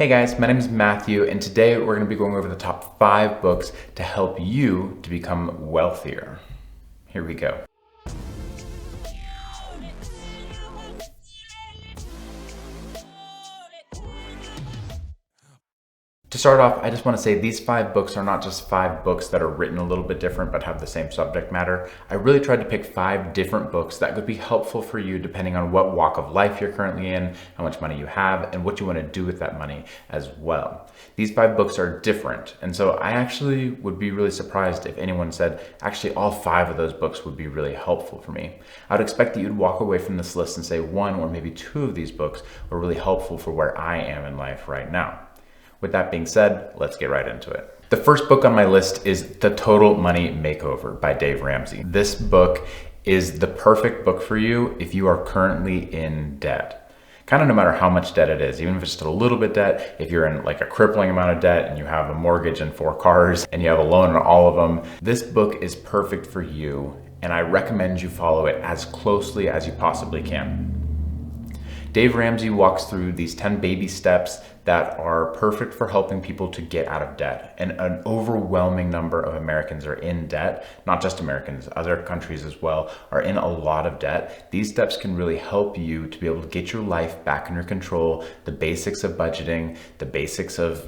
Hey guys, my name is Matthew, and today we're going to be going over the top 5 books to help you to become wealthier. Here we go. To start off, I just want to say these 5 books are not just 5 books that are written a little bit different but have the same subject matter. I really tried to pick 5 different books that could be helpful for you depending on what walk of life you're currently in, how much money you have, and what you want to do with that money as well. These 5 books are different, and so I actually would be really surprised if anyone said, actually all 5 of those books would be really helpful for me. I would expect that you'd walk away from this list and say 1 or maybe 2 of these books were really helpful for where I am in life right now. With that being said, let's get right into it. The first book on my list is The Total Money Makeover by Dave Ramsey. This book is the perfect book for you if you are currently in debt. Kind of no matter how much debt it is, even if it's just a little bit debt, if you're in like a crippling amount of debt and you have a mortgage and 4 cars and you have a loan on all of them, this book is perfect for you, and I recommend you follow it as closely as you possibly can. Dave Ramsey walks through these 10 baby steps that are perfect for helping people to get out of debt. And an overwhelming number of Americans are in debt, not just Americans, other countries as well are in a lot of debt. These steps can really help you to be able to get your life back under control, the basics of budgeting, the basics of,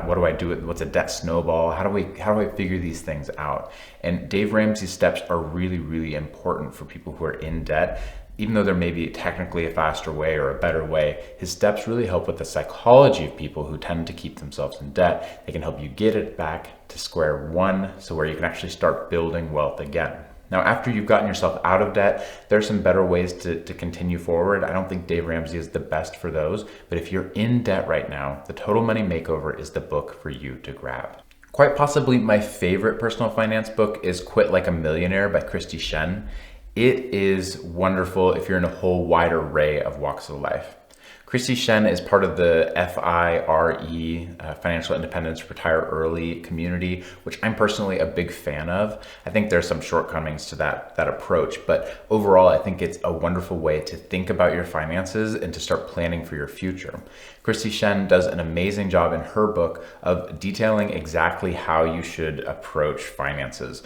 what do I do with, what's a debt snowball? How do I figure these things out? And Dave Ramsey's steps are really, really important for people who are in debt. Even though there may be technically a faster way or a better way, his steps really help with the psychology of people who tend to keep themselves in debt. They can help you get it back to square one, so where you can actually start building wealth again. Now, after you've gotten yourself out of debt, there's some better ways to continue forward. I don't think Dave Ramsey is the best for those, but if you're in debt right now, The Total Money Makeover is the book for you to grab. Quite possibly my favorite personal finance book is Quit Like a Millionaire by Christy Shen. It is wonderful if you're in a whole wide array of walks of life. Christy Shen is part of the FIRE, Financial Independence Retire Early community, which I'm personally a big fan of. I think there's some shortcomings to that approach, but overall I think it's a wonderful way to think about your finances and to start planning for your future. Christy Shen does an amazing job in her book of detailing exactly how you should approach finances.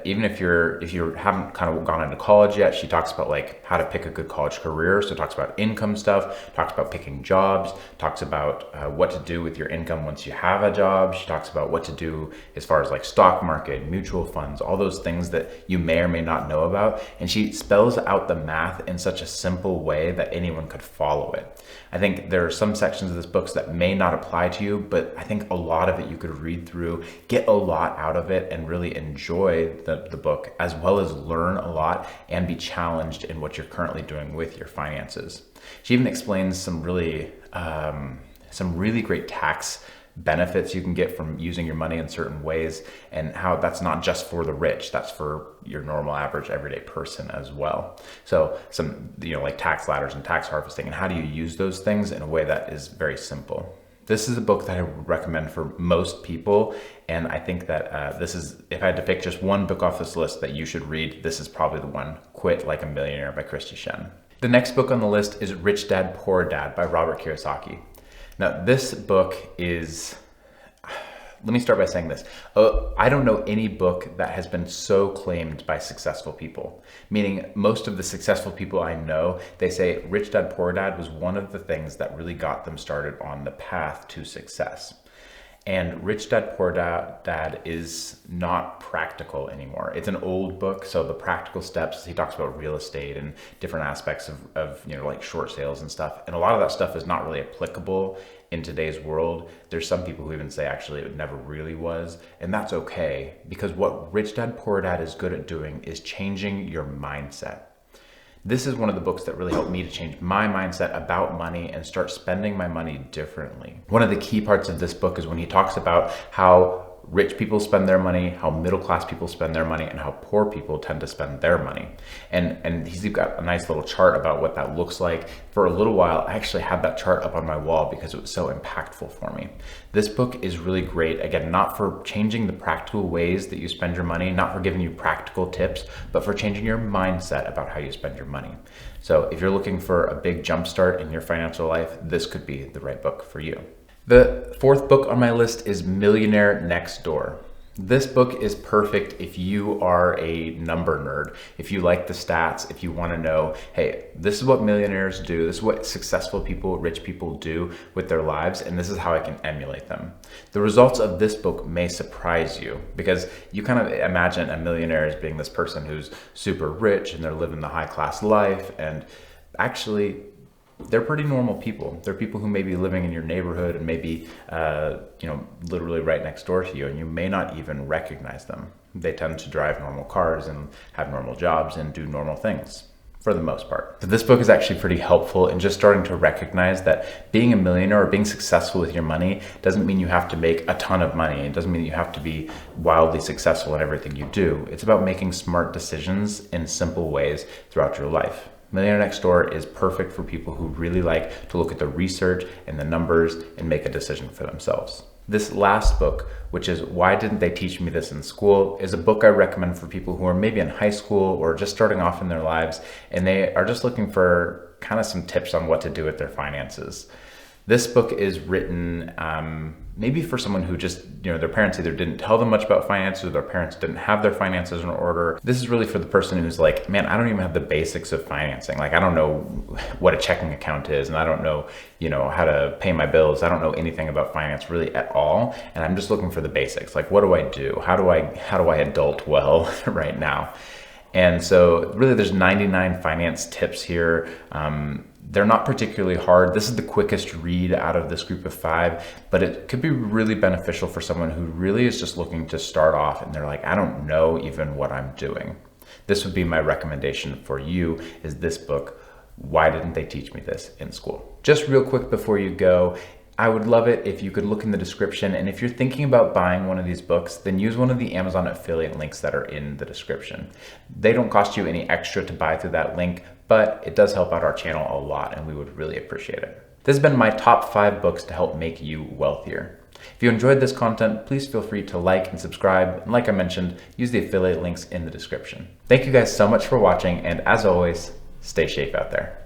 Even if you haven't kind of gone into college yet, she talks about like how to pick a good college career. So talks about income stuff, talks about picking jobs, talks about what to do with your income once you have a job. She talks about what to do as far as like stock market, mutual funds, all those things that you may or may not know about. And she spells out the math in such a simple way that anyone could follow it. I think there are some sections of this book that may not apply to you, but I think a lot of it you could read through, get a lot out of it, and really enjoy the book, as well as learn a lot and be challenged in what you're currently doing with your finances. She even explains some really great tax benefits you can get from using your money in certain ways, and how that's not just for the rich, that's for your normal average everyday person as well. So some like tax ladders and tax harvesting, and how do you use those things in a way that is very simple. This is a book that I would recommend for most people, and I think that this is, if I had to pick just one book off this list that you should read, this is probably the one, Quit Like a Millionaire by Christy Shen. The next book on the list is Rich Dad, Poor Dad by Robert Kiyosaki. Now, this book is, let me start by saying this. I don't know any book that has been so claimed by successful people, meaning most of the successful people I know, they say Rich Dad, Poor Dad was one of the things that really got them started on the path to success. And Rich Dad, Poor Dad is not practical anymore. It's an old book, so the practical steps, he talks about real estate and different aspects of like short sales and stuff. And a lot of that stuff is not really applicable in today's world. There's some people who even say actually it never really was, and that's okay, because what Rich Dad, Poor Dad is good at doing is changing your mindset. This is one of the books that really helped me to change my mindset about money and start spending my money differently. One of the key parts of this book is when he talks about how rich people spend their money, how middle-class people spend their money, and how poor people tend to spend their money. And he's got a nice little chart about what that looks like. For a little while, I actually had that chart up on my wall because it was so impactful for me. This book is really great, again, not for changing the practical ways that you spend your money, not for giving you practical tips, but for changing your mindset about how you spend your money. So if you're looking for a big jump start in your financial life, this could be the right book for you. The fourth book on my list is Millionaire Next Door. This book is perfect if you are a number nerd, if you like the stats, if you want to know, hey, this is what millionaires do, this is what successful people, rich people do with their lives, and this is how I can emulate them. The results of this book may surprise you because you kind of imagine a millionaire as being this person who's super rich and they're living the high class life, and actually they're pretty normal people. They're people who may be living in your neighborhood and maybe, literally right next door to you, and you may not even recognize them. They tend to drive normal cars and have normal jobs and do normal things for the most part. So this book is actually pretty helpful in just starting to recognize that being a millionaire or being successful with your money doesn't mean you have to make a ton of money. It doesn't mean you have to be wildly successful in everything you do. It's about making smart decisions in simple ways throughout your life. Millionaire Next Door is perfect for people who really like to look at the research and the numbers and make a decision for themselves. This last book, which is Why Didn't They Teach Me This in School, is a book I recommend for people who are maybe in high school or just starting off in their lives, and they are just looking for kind of some tips on what to do with their finances. This book is written maybe for someone who just, their parents either didn't tell them much about finances or their parents didn't have their finances in order. This is really for the person who's like, man, I don't even have the basics of financing. Like, I don't know what a checking account is, and I don't know, how to pay my bills. I don't know anything about finance really at all. And I'm just looking for the basics. Like, what do I do? How do I adult well right now? And so really there's 99 finance tips here. They're not particularly hard. This is the quickest read out of this group of 5, but it could be really beneficial for someone who really is just looking to start off and they're like, I don't know even what I'm doing. This would be my recommendation for you, is this book, Why Didn't They Teach Me This in School? Just real quick before you go, I would love it if you could look in the description, and if you're thinking about buying one of these books, then use one of the Amazon affiliate links that are in the description. They don't cost you any extra to buy through that link, but it does help out our channel a lot, and we would really appreciate it. This has been my top 5 books to help make you wealthier. If you enjoyed this content, please feel free to like and subscribe. And like I mentioned, use the affiliate links in the description. Thank you guys so much for watching, and as always, stay safe out there.